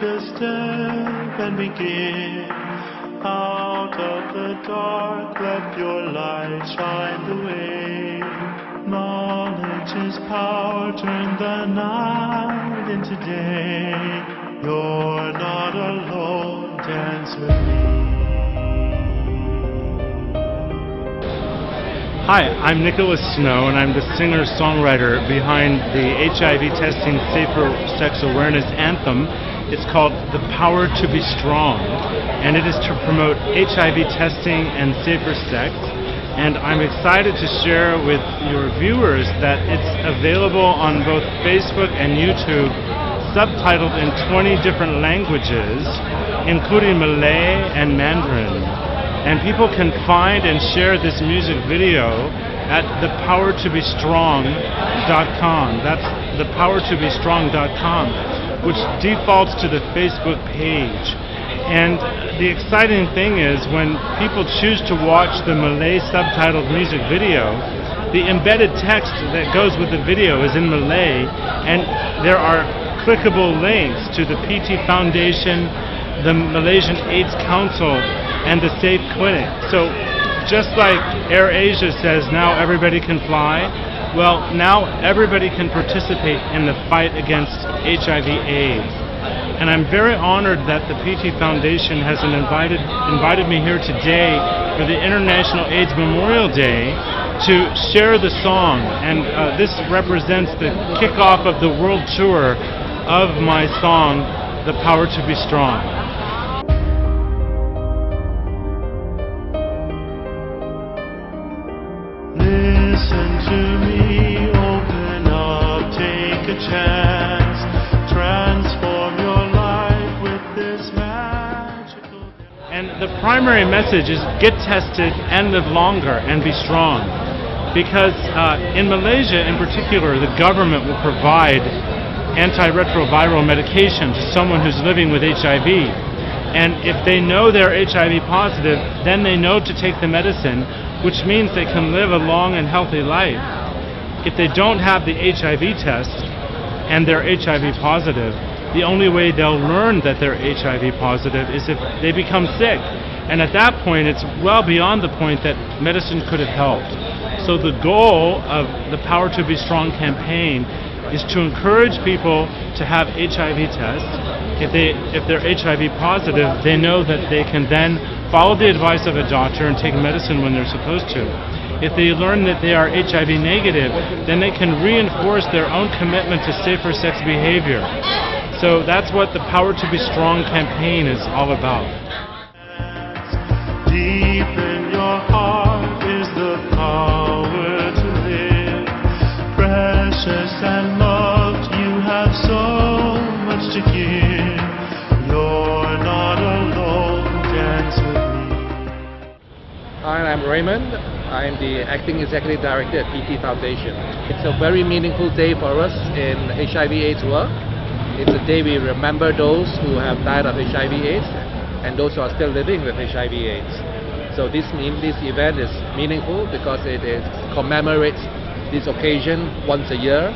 take a step and begin. Out of the dark, let your light shine the way. Knowledge is power, turn the night into day. You're not alone, dance with me. Hi, I'm Nicholas Snow, and I'm the singer-songwriter behind the HIV Testing Safer Sex Awareness Anthem. It's called The Power to Be Strong, and it is to promote HIV testing and safer sex. And I'm excited to share with your viewers that it's available on both Facebook and YouTube, subtitled in 20 different languages, including Malay and Mandarin. And people can find and share this music video at thepowertobestrong.com. That's thepowertobestrong.com, which defaults to the Facebook page. And the exciting thing is, when people choose to watch the Malay subtitled music video, the embedded text that goes with the video is in Malay, and there are clickable links to the PT Foundation, the Malaysian AIDS Council, and the Safe Clinic. So just like AirAsia says now everybody can fly, well, now everybody can participate in the fight against HIV/AIDS. And I'm very honored that the PT Foundation has invited me here today for the International AIDS Memorial Day to share the song. And this represents the kickoff of the world tour of my song, The Power to Be Strong. Listen to me, open up, take a chance, transform your life with this magical. And the primary message is get tested and live longer and be strong. Because in Malaysia in particular, the government will provide antiretroviral medication to someone who's living with HIV. And if they know they're HIV positive, then they know to take the medicine, which means they can live a long and healthy life. If they don't have the HIV test and they're HIV positive, the only way they'll learn that they're HIV positive is if they become sick. And at that point, it's well beyond the point that medicine could have helped. So the goal of the Power to Be Strong campaign is to encourage people to have HIV tests. If they're HIV positive, they know that they can then follow the advice of a doctor and take medicine when they're supposed to. If they learn that they are HIV negative, then they can reinforce their own commitment to safer sex behavior. So that's what the Power to Be Strong campaign is all about. Deep in your heart is the power to live. Precious and loved, you have so much to give. You're not alone, dance with me. Hi, I'm Raymond. I'm the Acting Executive Director at PT Foundation. It's a very meaningful day for us in HIV/AIDS work. It's a day we remember those who have died of HIV/AIDS and those who are still living with HIV/AIDS. So this event is meaningful because it commemorates this occasion once a year.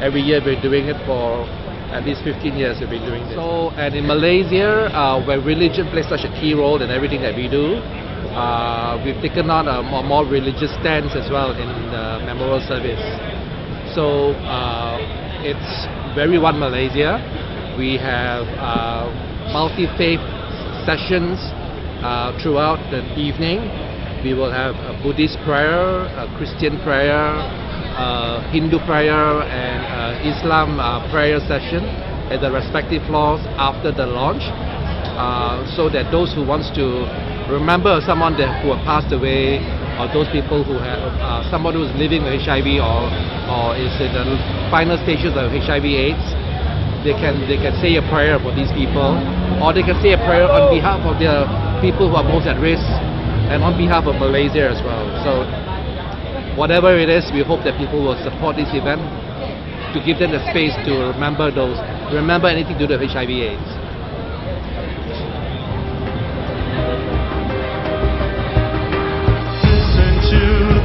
Every year we're doing it for at least 15 years we've been doing this. So, and in Malaysia, where religion plays such a key role in everything that we do, we've taken on a more religious stance as well in the memorial service. So it's very One Malaysia. We have multi-faith sessions throughout the evening. We will have a Buddhist prayer, a Christian prayer, Hindu prayer, and Islam prayer session at the respective floors after the launch, so that those who wants to remember someone who have passed away, or those people who have someone who is living with HIV or is in the final stages of HIV/AIDS, they can say a prayer for these people, or they can say a prayer on behalf of the people who are most at risk and on behalf of Malaysia as well. So whatever it is, we hope that people will support this event to give them the space to remember anything to do with HIV/AIDS.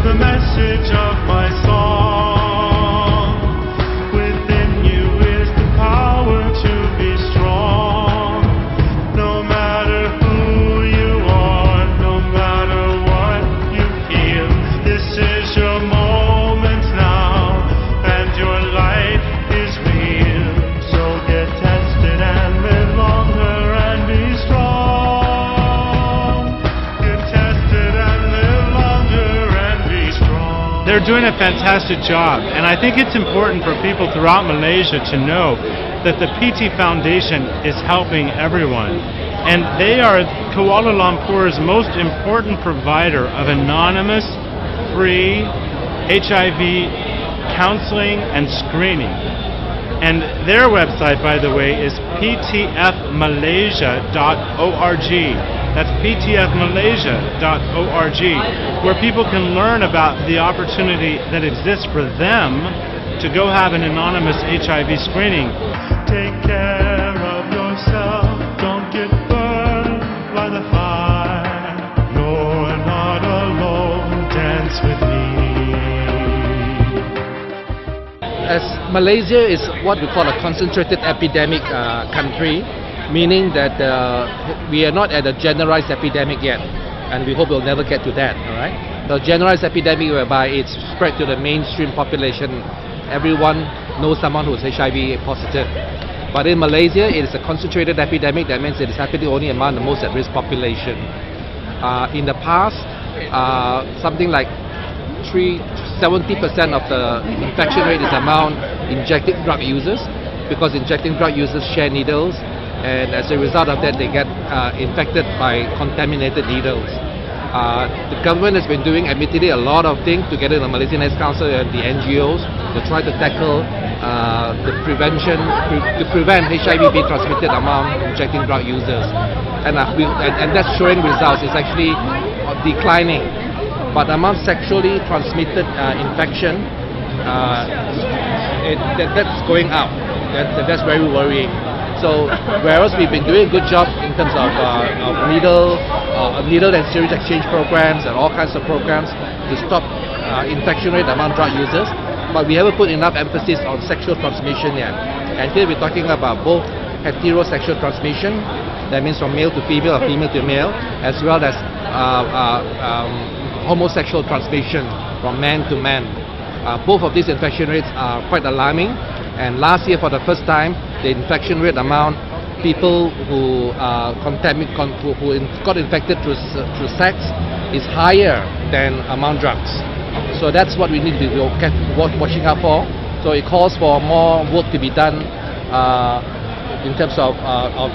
The message of my song. Within you is the power to be strong. they're doing a fantastic job, and I think it's important for people throughout Malaysia to know that the PT Foundation is helping everyone. And they are Kuala Lumpur's most important provider of anonymous, free HIV counseling and screening. And their website, by the way, is ptfmalaysia.org. That's ptfmalaysia.org, where people can learn about the opportunity that exists for them to go have an anonymous HIV screening. Take care of yourself, don't get burned by the fire. No, I'm not alone, dance with me. As Malaysia is what we call a concentrated epidemic country, meaning that we are not at a generalized epidemic yet, and we hope we'll never get to that. All right, the generalized epidemic whereby it's spread to the mainstream population, everyone knows someone who's HIV positive. But in Malaysia, it is a concentrated epidemic. That means it is happening only among the most at-risk population. In the past, something like 70% of the infection rate is among injecting drug users, because injecting drug users share needles, and as a result of that, they get infected by contaminated needles. The government has been doing admittedly a lot of things together with the Malaysian Health Council and the NGOs to try to tackle the prevention, to prevent HIV being transmitted among injecting drug users. And that's showing results. It's actually declining. But among sexually transmitted infection, that's going up. That's very worrying. So whereas we've been doing a good job in terms of needle and syringe exchange programs and all kinds of programs to stop infection rate among drug users, but we haven't put enough emphasis on sexual transmission yet. And here we're talking about both heterosexual transmission, that means from male to female or female to male, as well as homosexual transmission from man to man. Both of these infection rates are quite alarming, and last year for the first time the infection rate among people who got infected through sex is higher than among drugs. So that's what we need to be watching out for. So it calls for more work to be done in terms of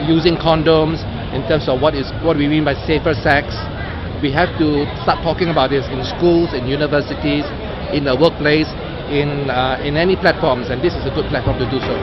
using condoms, in terms of what we mean by safer sex. We have to start talking about this in schools, in universities, in the workplace, in any platforms, and this is a good platform to do so.